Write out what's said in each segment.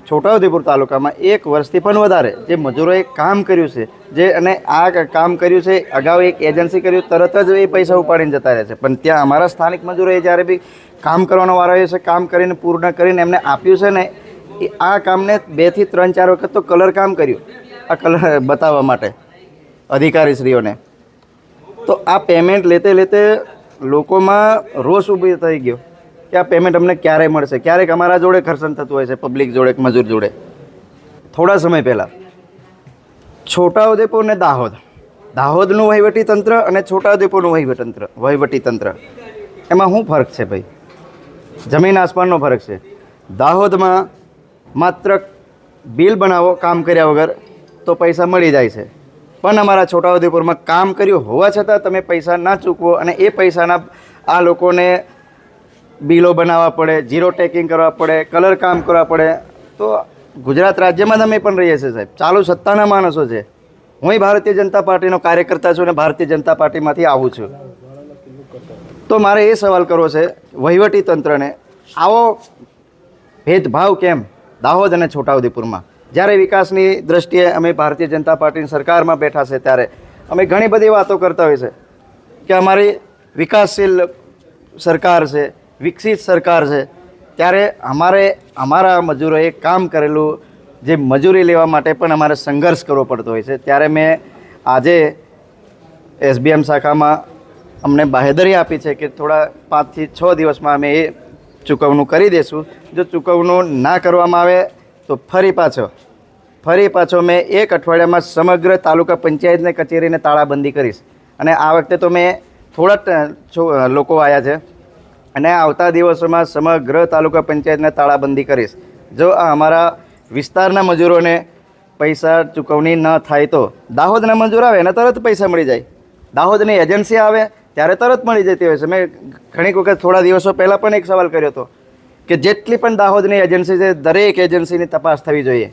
છોટાઉદેપુર તાલુકામાં 1 વર્ષથી પણ વધારે જે મજૂરોએ કામ કર્યું છે, જે અને આ કામ કર્યું છે, અગાઉ એક એજન્સી કર્યું, તરત જ એ પૈસા ઉપાડીને જતા રહે છે. પણ ત્યાં અમારા સ્થાનિક મજૂરોએ જ્યારે બી કામ કરવાનો વારો આવ્યો છે, કામ કરીને પૂર્ણ કરીને એમને આપ્યું છે ને, આ કામને 2 થી 3 4 વખત તો કલર કામ કર્યું, આ કલર બતાવવા માટે અધિકારીશ્રીઓને. તો આ પેમેન્ટ લેતે લેતે લોકોમાં રોષ ઊભો થઈ ગયો કે આ પેમેન્ટ અમને ક્યારે મળશે. ક્યારેક અમારા જોડે ઘર્ષણ થતું હોય છે, પબ્લિક જોડે, મજૂર જોડે. થોડા સમય પહેલાં છોટાઉદેપુર ને દાહોદનું વહીવટી તંત્ર અને છોટાઉદેપુરનું વહીવટી તંત્ર એમાં શું ફરક છે ભાઈ? જમીન આસમાનનો ફરક છે. દાહોદમાં માત્ર બિલ બનાવો કામ કર્યા વગર તો પૈસા મળી જાય છે, પણ અમારા છોટાઉદેપુરમાં કામ કર્યું હોવા છતાં તમે પૈસા ના ચૂકવો અને એ પૈસાના આ લોકોને બિલો બનાવવા પડે, ઝીરો ટેકિંગ કરવા પડે, કલર કામ કરવા પડે. તો ગુજરાત રાજ્યમાં અમે પણ રહીએ છીએ સાહેબ, ચાલુ સત્તાના માણસો છે. હું ભારતીય જનતા પાર્ટીનો કાર્યકર્તા છું અને ભારતીય જનતા પાર્ટીમાંથી આવું છું. તો મારે એ સવાલ કરવો છે વહીવટી તંત્રને, આવો ભેદભાવ કેમ દાહોદ અને છોટાઉદેપુરમાં? જ્યારે વિકાસની દ્રષ્ટિએ અમે ભારતીય જનતા પાર્ટીની સરકારમાં બેઠા છે ત્યારે અમે ઘણી બધી વાતો કરતા હોય છે કે અમારી વિકાસશીલ સરકાર છે, વિકસિત સરકાર છે. ત્યારે અમારા મજૂરોએ કામ કરેલું જે મજૂરી લેવા માટે પણ અમારે સંઘર્ષ કરવો પડતો હોય છે. ત્યારે મેં આજે SBM શાખામાં અમને બાહેધરી આપી છે કે થોડા 5 થી 6 દિવસમાં અમે એ ચૂકવણું કરી દઈશું. જો ચૂકવણું ના કરવામાં આવે તો ફરી પાછો મેં 1 અઠવાડિયામાં સમગ્ર તાલુકા પંચાયતને કચેરીને તાળાબંધી કરીશ. અને આ વખતે તો મેં થોડા લોકો આવ્યા છે અને આવતા દિવસોમાં સમગ્ર તાલુકા પંચાયતને તાળાબંધી કરીશ. જો આ અમારા વિસ્તારના મજૂરોને પૈસા ચૂકવણી ન થાય તો દાહોદના મજૂર આવે એને તરત પૈસા મળી જાય, દાહોદની એજન્સી આવે ત્યારે તરત મળી જતી હોય છે. મેં ઘણીક વખત થોડા દિવસો પહેલાં પણ એક સવાલ કર્યો હતો કે જેટલી પણ દાહોદની એજન્સી છે દરેક એજન્સીની તપાસ થવી જોઈએ.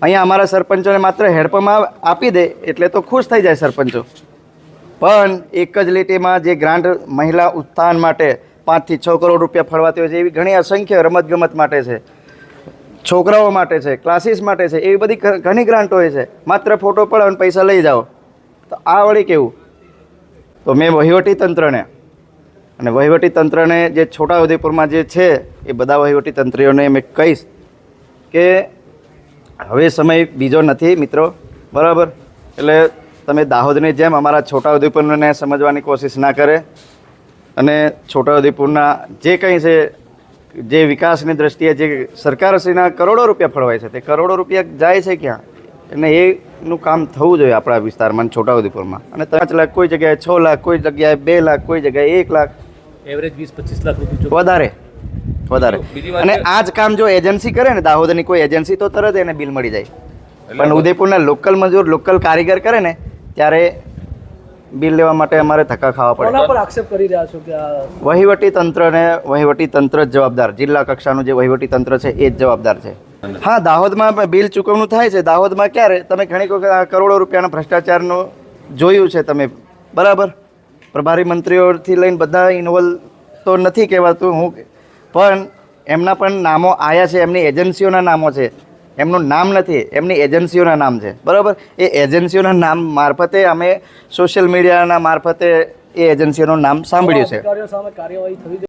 અહીંયા અમારા સરપંચોને માત્ર હેડપંપ આપી દે એટલે તો ખુશ થઈ જાય સરપંચો, પણ એક જ લીટીમાં જે ગ્રાન્ટ મહિલા ઉત્થાન માટે 5 થી 6 કરોડ રૂપિયા ફળવાતી હોય છે, એવી ઘણી અસંખ્ય રમતગમત માટે છે, છોકરાઓ માટે છે, ક્લાસીસ માટે છે, એવી બધી ઘણી ગ્રાન્ટો હોય છે. માત્ર ફોટો પડાવો અને પૈસા લઈ જાઓ. તો આ વળી કેવું? તો મેં વહીવટી તંત્રને જે છોટાઉદેપુરમાં જે છે એ બધા વહીવટી તંત્રીઓને મેં કહીશ કે હવે સમય બીજો નથી મિત્રો, બરાબર? એટલે તમે દાહોદની જેમ અમારા છોટાઉદેપુરને સમજવાની કોશિશ ના કરે અને છોટાઉદેપુરના જે કંઈ છે, જે વિકાસની દ્રષ્ટિએ જે સરકારશ્રીના કરોડો રૂપિયા ફળવાય છે, તે કરોડો રૂપિયા જાય છે ક્યાં? અને એનું કામ થવું જોઈએ આપણા વિસ્તારમાં છોટાઉદેપુરમાં. અને 5 લાખ, કોઈ જગ્યાએ 6 લાખ, કોઈ જગ્યાએ 2 લાખ, કોઈ જગ્યાએ 1 લાખ, એવરેજ 20-25 લાખ રૂપિયા વધારે. અને આ જ કામ જો એજન્સી કરે ને, દાહોદની કોઈ એજન્સી, તો તરત એને બિલ મળી જાય. પણ ઉદયપુરના લોકલ મજૂર, લોકલ કારીગર કરે ને ત્યારે બિલ લેવા માટે અમારે ધક્કા ખાવા પડે. કોના પર આક્ષેપ કરી રહ્યા છો કે વહીવટી તંત્ર જ જવાબદાર, જિલ્લા કક્ષાનું જે વહીવટી તંત્ર છે એ જ જવાબદાર છે. હા, દાહોદમાં બિલ ચૂકવણું થાય છે. દાહોદમાં ક્યારે તમે ઘણી વખત કરોડો રૂપિયાના ભ્રષ્ટાચારનું જોયું છે તમે, બરાબર? પ્રભારી મંત્રીઓથી લઈને બધા ઇન્વોલ્વ તો નથી કહેવાતું હું, પણ એમના પણ નામો આવ્યા છે, એમની એજન્સીઓના નામો છે. એમનું નામ નથી, એમની એજન્સીઓના નામ છે, બરાબર? એ એજન્સીઓના નામ મારફતે અમે સોશિયલ મીડિયાના મારફતે એ એજન્સીઓનું નામ સાંભળ્યું છે. સામે કાર્યવાહી થવી